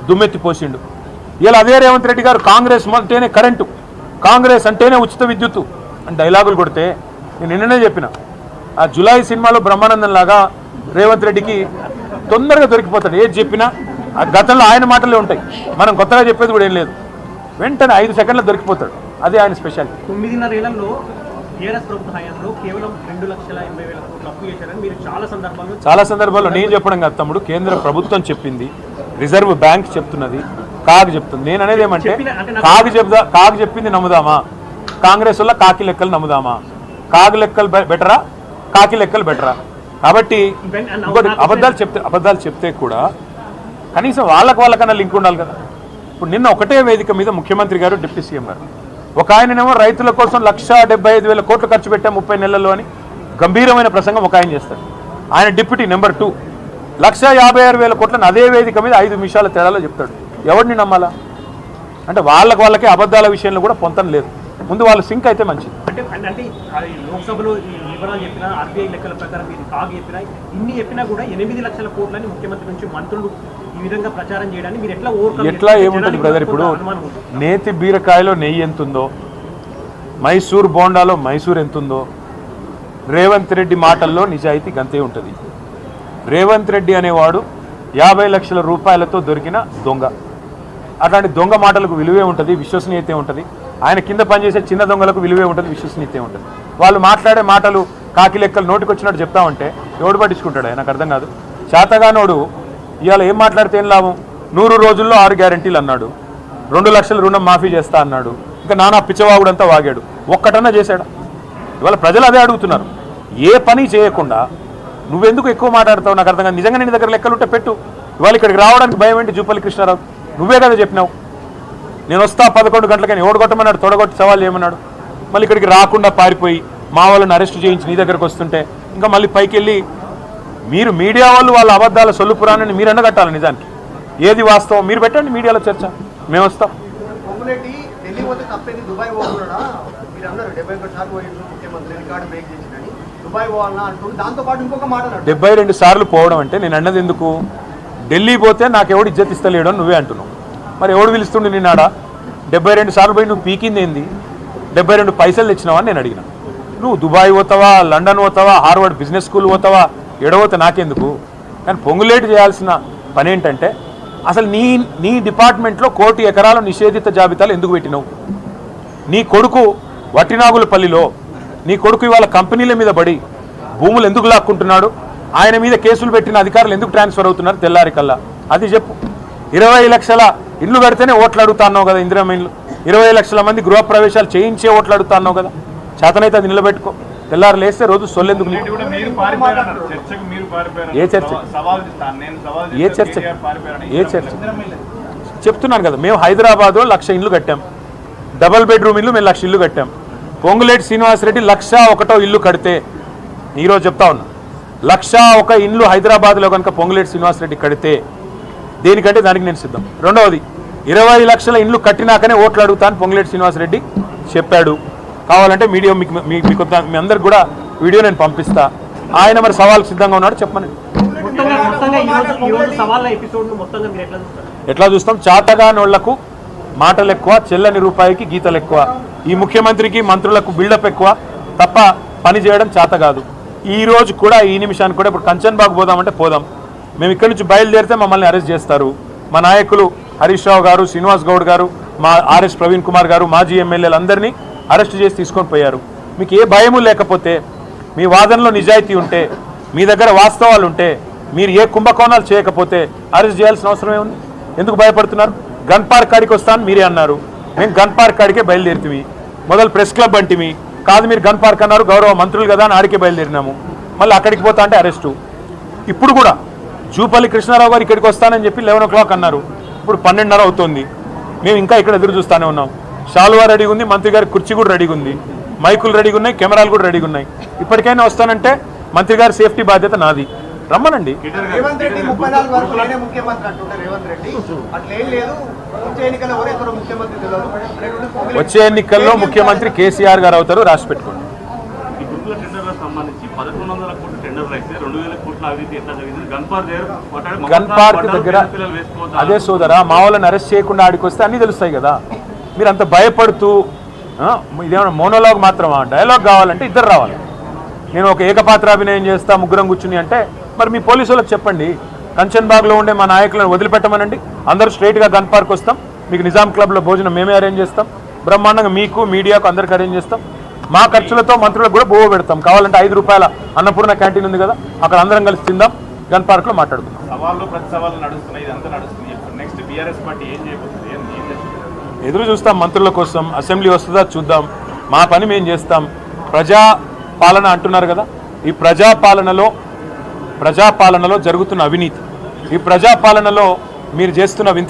దుమ్మెత్తిపోసిండు. ఇలా అదే రేవంత్ రెడ్డి గారు కాంగ్రెస్ అంటేనే కరెంటు, కాంగ్రెస్ అంటేనే ఉచిత విద్యుత్తు అని డైలాగులు కొడితే నేను నిన్ననే చెప్పిన, ఆ జులై సినిమాలో బ్రహ్మానందం లాగా రేవంత్ రెడ్డికి తొందరగా దొరికిపోతాడు. ఏది చెప్పినా ఆ గతంలో ఆయన మాటలే ఉంటాయి, మనం కొత్తగా చెప్పేది కూడా ఏం లేదు. వెంటనే 5 సెకండ్లో దొరికిపోతాడు. అదే ఆయన స్పెషాలిటీ. 9.5 ఏళ్లలో టీఆర్ఎస్ ప్రభుత్వ హయాంలో కేవలం 2,80,000 కోట్లు అప్పు చేశారని మీరు చాలా సందర్భాల్లో నేను చెప్పడం కాదు తమ్ముడు, కేంద్ర ప్రభుత్వం చెప్పింది, రిజర్వ్ బ్యాంక్ చెప్తున్నది, కాగ్ చెప్తుంది. నేను అనేది ఏమంటే కాగ్ చెప్పింది నమ్ముదామా, కాంగ్రెస్ వల్ల కాకి లెక్కలు నమ్ముదామా? కాగ్ లెక్కలు బెటరా, కాకి లెక్కలు బెటరా? కాబట్టి అబద్ధాలు చెప్తే కూడా కనీసం వాళ్ళకన్నా లింక్ ఉండాలి కదా. ఇప్పుడు నిన్న ఒకటే వేదిక మీద ముఖ్యమంత్రి గారు, డిప్యూటీ సీఎం గారు, ఒక ఆయననేమో రైతుల కోసం 1,75,000 కోట్లు ఖర్చు పెట్టాం 30 నెలల్లో అని గంభీరమైన ప్రసంగం ఒక ఆయన చేస్తాడు. ఆయన డిప్యూటీ నెంబర్ 2 1,56,000 కోట్లను అదే వేదిక మీద 5 నిమిషాల తేడాలో చెప్తాడు. ఎవరిని నమ్మాలా? అంటే వాళ్ళకే అబద్ధాల విషయంలో కూడా పొంతం లేదు. ముందు వాళ్ళు సింక్ అయితే మంచిది. అంటే లోక్సభలో వివరాలు చెప్పినా, ఆర్బీఐ లెక్కల ప్రకారం మీరు కాగ్ చెప్పినా, ఇన్ని చెప్పినా కూడా 8 లక్షల కోట్లని ముఖ్యమంత్రి నుంచి మంత్రులు ఈ విధంగా ప్రచారం చేయడానికి మీరు ఎట్లా ఏముంటుంది బ్రదర్? ఇప్పుడు నేతి బీరకాయలో నెయ్యి ఎంతుందో, మైసూర్ బోండాలో మైసూర్ ఎంతుందో, రేవంత్ రెడ్డి మాటల్లో నిజాయితీ గంతే ఉంటుంది. రేవంత్ రెడ్డి అనేవాడు 50 లక్షల రూపాయలతో దొరికిన దొంగ. అట్లాంటి దొంగ మాటలకు విలువే ఉంటుంది, విశ్వసనీయతే ఉంటుంది. ఆయన కింద పనిచేసే చిన్న దొంగలకు విలువే ఉంటుంది, విశ్వసనీయతే ఉంటుంది. వాళ్ళు మాట్లాడే మాటలు కాకి లెక్కలు నోటికి వచ్చినట్టు చెప్తామంటే ఎవడు పట్టించుకుంటాడు? నాకు అర్థం కాదు. చేతగానోడు ఇవాళ ఏం మాట్లాడితే ఏం లాభం? 100 రోజుల్లో 6 గ్యారంటీలు అన్నాడు, 2 లక్షల రుణం మాఫీ చేస్తా అన్నాడు, ఇంకా నానా పిచ్చవాగుడంతా వాగాడు. ఒక్కటన్నా చేశాడా? ఇవాళ ప్రజలు అదే అడుగుతున్నారు. ఏ పని చేయకుండా నువ్వెందుకు ఎక్కువ మాట్లాడతావు? నాకు అర్థం కాదు. నిజంగా నీ దగ్గర లెక్కలుంటే పెట్టు. ఇవాళ ఇక్కడికి రావడానికి భయం ఏంటి? జూపల్లి కృష్ణారావు నువ్వే కదా చెప్పినావు, నేను వస్తా 11 గంటలకని. ఎవడు కొట్టమన్నాడు? తొడగొట్టి సవాల్ చేయమన్నాడు. మళ్ళీ ఇక్కడికి రాకుండా పారిపోయి మా వాళ్ళని అరెస్ట్ చేయించి నీ దగ్గరకు వస్తుంటే ఇంకా మళ్ళీ పైకి వెళ్ళి మీరు మీడియా వాళ్ళు వాళ్ళ అబద్ధాల సొల్లుపురాణని మీరు ఎండగట్టాలి. నిజానికి ఏది వాస్తవం మీరు పెట్టండి మీడియాలో చర్చ, మేము వస్తాం. 72 సార్లు పోవడం అంటే నేను అన్నది ఎందుకు? ఢిల్లీ పోతే నాకు ఎవడు ఇజ్జత్ ఇస్తలేడు అని నువ్వే అంటున్నావు. మరి ఎవడు పిలుస్తుండే నిన్నాడా? 72 సార్లు పోయి నువ్వు పీకింది ఏంది? 72 పైసలు తెచ్చినావా అని నేను అడిగిన. నువ్వు దుబాయ్ పోతావా, లండన్ పోతావా, హార్వర్డ్ బిజినెస్ స్కూల్ పోతావా, ఎడపోతే నాకెందుకు? కానీ పొంగులేటు చేయాల్సిన పని ఏంటంటే అసలు నీ డిపార్ట్మెంట్లో 1 కోటి ఎకరాల నిషేధిత జాబితాలు ఎందుకు పెట్టినావు? నీ కొడుకు వట్టినాగులపల్లిలో నీ కొడుకు ఇవాళ కంపెనీల మీద పడి భూములు ఎందుకు లాక్కుంటున్నాడు? ఆయన మీద కేసులు పెట్టిన అధికారులు ఎందుకు ట్రాన్స్ఫర్ అవుతున్నారు తెల్లారి కల్లా? అది చెప్పు. 20 లక్షల ఇల్లు కడితేనే ఓట్లు అడుగుతా అన్నావు కదా, ఇందిరమ్మ ఇల్లు. 20 లక్షల మంది గృహప్రవేశాలు చేయించే ఓట్లు అడుగుతా అన్నావు కదా. చేతనైతే అది నిలబెట్టుకో. తెల్లారు లేస్తే రోజు సొల్లెందుకు? ఏ చర్చ? చెప్తున్నాను కదా, మేము హైదరాబాద్లో 1,00,000 ఇల్లు కట్టాం, డబల్ బెడ్రూమ్ ఇల్లు మేము 1,00,000 ఇల్లు కట్టాం. పొంగులేటి శ్రీనివాసరెడ్డి 101 ఇల్లు కడితే, ఈరోజు చెప్తా ఉన్నా, 101 ఇల్లు హైదరాబాద్లో కనుక పొంగులేటి శ్రీనివాసరెడ్డి కడితే దేనికంటే దానికి నేను సిద్ధం. రెండవది 20 లక్షల ఇల్లు కట్టినాకనే ఓట్లు అడుగుతాను పొంగులేటి శ్రీనివాసరెడ్డి చెప్పాడు. కావాలంటే మీడియా మీకు మీ అందరికి కూడా వీడియో నేను పంపిస్తా. ఆయన మరి సవాల్ సిద్ధంగా ఉన్నాడు చెప్పమని. ఎట్లా చూస్తాం? చాతగానోళ్లకు మాటలు ఎక్కువ, చెల్లని రూపాయికి గీతలు ఎక్కువ. ఈ ముఖ్యమంత్రికి మంత్రులకు బిల్డప్ ఎక్కువ తప్ప పని చేయడం చేత కాదు. ఈ రోజు కూడా ఈ నిమిషానికి కూడా ఇప్పుడు కంచన్బాగ్ పోదామంటే పోదాం. మేము ఇక్కడి నుంచి బయలుదేరితే మమ్మల్ని అరెస్ట్ చేస్తారు. మా నాయకులు హరీష్ రావు గారు, శ్రీనివాస్ గౌడ్ గారు, మా ఆర్ఎస్ ప్రవీణ్ కుమార్ గారు, మాజీ ఎమ్మెల్యేలు అందరినీ అరెస్ట్ చేసి తీసుకొని పోయారు. మీకు ఏ భయము లేకపోతే, మీ వాదనలో నిజాయితీ ఉంటే, మీ దగ్గర వాస్తవాలు ఉంటే, మీరు ఏ కుంభకోణాలు చేయకపోతే అరెస్ట్ చేయాల్సిన అవసరం ఏముంది? ఎందుకు భయపడుతున్నారు? గన్ పార్క్ కాడికి వస్తాను మీరే అన్నారు, మేము గన్ పార్క్ కాడికే బయలుదేరుతుంది. మొదలు ప్రెస్ క్లబ్ అంటిమి, కాదు మీరు గన్ పార్క్ అన్నారు, గౌరవ మంత్రులు కదా అని ఆడికే బయలుదేరినాము. మళ్ళీ అక్కడికి పోతా అంటే అరెస్టు. ఇప్పుడు కూడా జూపల్లి కృష్ణారావు గారు ఇక్కడికి వస్తానని చెప్పి 11 o'clock అన్నారు, ఇప్పుడు 12:30 అవుతుంది. మేము ఇంకా ఇక్కడ ఎదురు చూస్తూనే ఉన్నాం. షాల్వా రెడీగా ఉంది, మంత్రి గారి కుర్చీ కూడా రెడీగా ఉంది, మైకులు రెడీగా ఉన్నాయి, కెమెరాలు కూడా రెడీగా ఉన్నాయి. ఇప్పటికైనా వస్తానంటే మంత్రి గారి సేఫ్టీ బాధ్యత నాది, రమ్మనండి. వచ్చే ఎన్నికల్లో ముఖ్యమంత్రి కేసీఆర్ గారు అవుతారు, రాసి పెట్టుకోండి. సంబంధించి 1100 కోట్ల టెండర్లు అయితే 2000 కోట్ల అవినీతి ఎట్లా జరిగింది? గన్ పార్క్ దగ్గర అదే సోదరా, మా వాళ్ళని అరెస్ట్ చేయకుండా ఆడికి వస్తే అన్నీ తెలుస్తాయి కదా. మీరు అంత భయపడుతూ ఇదేమన్నా మోనోలాగ్ మాత్రమా? డైలాగ్ కావాలంటే ఇద్దరు రావాలి. నేను ఒక ఏకపాత్రాభినయం చేస్తా ముగ్గురం కూర్చుని అంటే మరి మీ పోలీసు వాళ్ళకి చెప్పండి, కంచన్ బాగ్లో ఉండే మా నాయకులను వదిలిపెట్టమనండి, అందరూ స్ట్రైట్గా గన్ పార్క్ వస్తాం, మీకు నిజాం క్లబ్లో భోజనం మేమే అరేంజ్ చేస్తాం, బ్రహ్మాండంగా మీకు మీడియాకు అందరికి అరేంజ్ చేస్తాం, మా ఖర్చులతో మంత్రులకు కూడా బోవ పెడతాం, కావాలంటే 5 రూపాయల అన్నపూర్ణ క్యాంటీన్ ఉంది కదా, అక్కడ అందరం కలిసి తిందాం, గన్ పార్క్లో మాట్లాడుకుందాం. సవాళ్ళు ప్రతి సవాళ్ళు నడుస్తున్నాయి, ఇదంతా నడుస్తుంది. నెక్స్ట్ బీఆర్ఎస్ పార్టీ ఏం చేయబోతుంది? ఎదురు చూస్తాం మంత్రుల కోసం. అసెంబ్లీ వస్తుందా చూద్దాం, మా పని మేము చేస్తాం. ప్రజాపాలన అంటున్నారు కదా, ఈ ప్రజాపాలనలో జరుగుతున్న అవినీతి, ఈ ప్రజాపాలనలో మీరు చేస్తున్న వింత